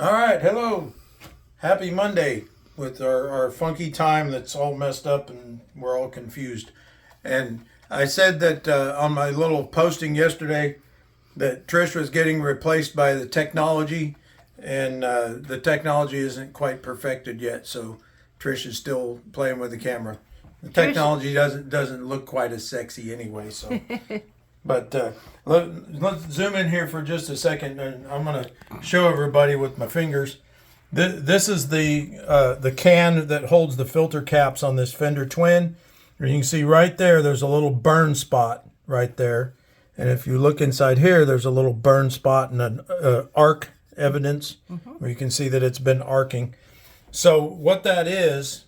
All right, hello. Happy Monday with our funky time that's all messed up and we're all confused. And I said that on my little posting yesterday that Trish was getting replaced by the technology, and the technology isn't quite perfected yet. So Trish is still playing with the camera. The Trish, technology doesn't look quite as sexy anyway. So, but let's zoom in here for just a second, and I'm gonna show everybody with my fingers. This is the can that holds the filter caps on this Fender Twin. And you can see right there, there's a little burn spot right there. And if you look inside here, there's a little burn spot and an arc evidence where you can see that it's been arcing. So what that is,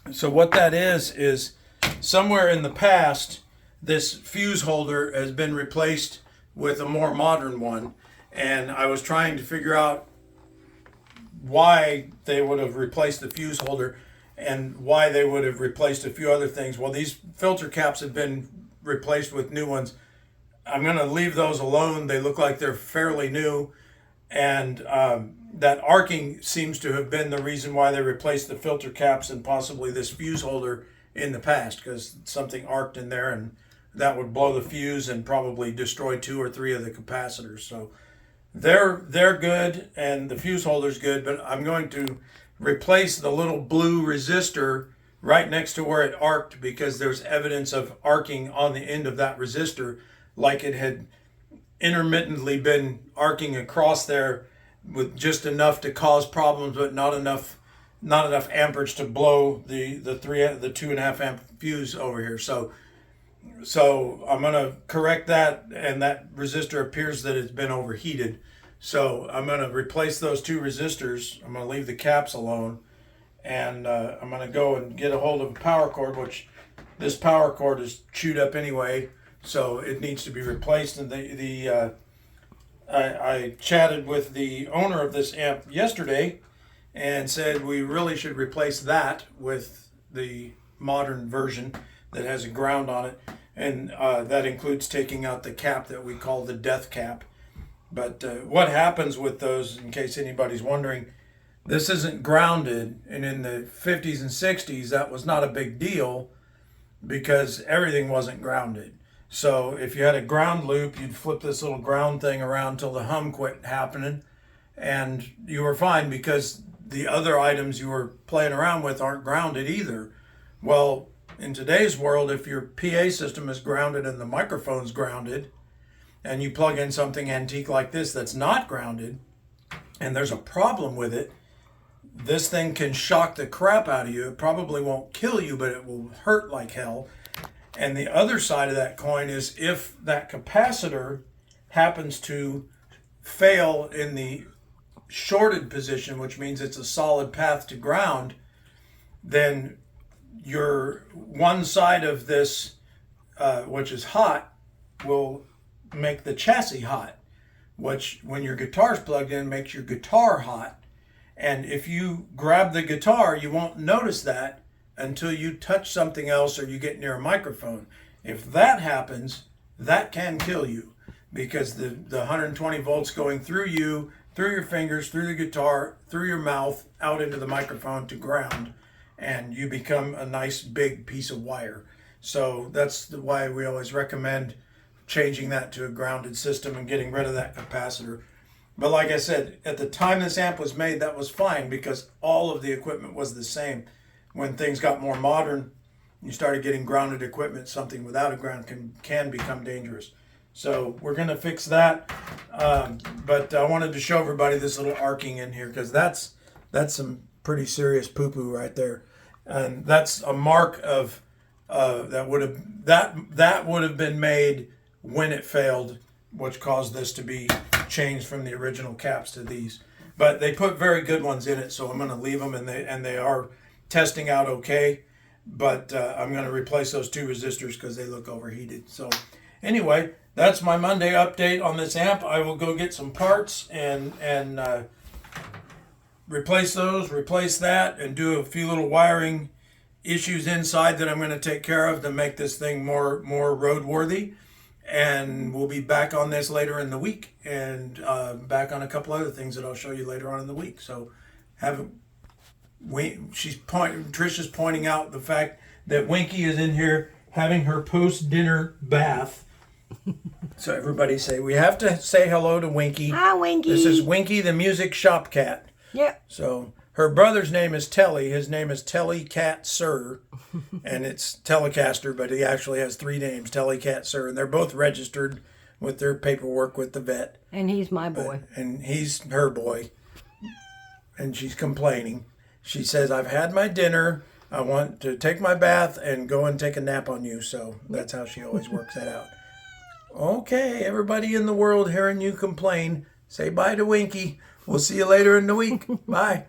is somewhere in the past, this fuse holder has been replaced with a more modern one. And I was trying to figure out why they would have replaced the fuse holder and why they would have replaced a few other things. Well, these filter caps have been replaced with new ones. I'm going to leave those alone. They look like they're fairly new. And that arcing seems to have been the reason why they replaced the filter caps and possibly this fuse holder in the past, because something arced in there and that would blow the fuse and probably destroy 2 or 3 of the capacitors. So they're good and the fuse holder's good, but I'm going to replace the little blue resistor right next to where it arced, because there's evidence of arcing on the end of that resistor, like it had intermittently been arcing across there with just enough to cause problems, but not enough amperage to blow the 2.5 amp fuse over here. So I'm going to correct that, and that resistor appears that it's been overheated. So I'm going to replace those 2 resistors. I'm going to leave the caps alone, and I'm going to go and get a hold of a power cord, which this power cord is chewed up anyway, so it needs to be replaced. And I chatted with the owner of this amp yesterday and said we really should replace that with the modern version that has a ground on it, and that includes taking out the cap that we call the death cap. But what happens with those, in case anybody's wondering, this isn't grounded, and in the 50s and 60s that was not a big deal because everything wasn't grounded. So if you had a ground loop, you'd flip this little ground thing around till the hum quit happening, and you were fine because the other items you were playing around with aren't grounded either. Well, in today's world, if your PA system is grounded and the microphone's grounded, and you plug in something antique like this that's not grounded, and there's a problem with it, this thing can shock the crap out of you. It probably won't kill you, but it will hurt like hell. And the other side of that coin is if that capacitor happens to fail in the shorted position, which means it's a solid path to ground, then your one side of this, which is hot, will make the chassis hot, which when your guitar's plugged in makes your guitar hot. And if you grab the guitar, you won't notice that until you touch something else or you get near a microphone. If that happens, that can kill you, because the 120 volts going through you, through your fingers, through the guitar, through your mouth, out into the microphone to ground, and you become a nice big piece of wire. So that's why we always recommend changing that to a grounded system and getting rid of that capacitor. But like I said, at the time this amp was made, that was fine because all of the equipment was the same. When things got more modern, you started getting grounded equipment, something without a ground can become dangerous. So we're going to fix that. But I wanted to show everybody this little arcing in here, because that's some pretty serious poo-poo right there. And that's a mark of that would have been made when it failed, which caused this to be changed from the original caps to these. But they put very good ones in it, so I'm going to leave them, and they are testing out okay. But I'm going to replace those 2 resistors because they look overheated. So anyway, that's my Monday update on this amp. I will go get some parts and replace that, and do a few little wiring issues inside that I'm going to take care of to make this thing more roadworthy. And we'll be back on this later in the week, and back on a couple other things that I'll show you later on in the week. So, Trisha's pointing out the fact that Winky is in here having her post-dinner bath. So everybody we have to say hello to Winky. Hi, Winky. This is Winky, the music shop cat. Yep. So her brother's name is Telly. His name is Telly Cat Sir, and it's Telecaster, but he actually has 3 names, Telly Cat Sir, and they're both registered with their paperwork with the vet. And he's my boy. And he's her boy. And she's complaining. She says, I've had my dinner. I want to take my bath and go and take a nap on you. So that's how she always works that out. Okay, everybody in the world hearing you complain, say bye to Winky. We'll see you later in the week. Bye.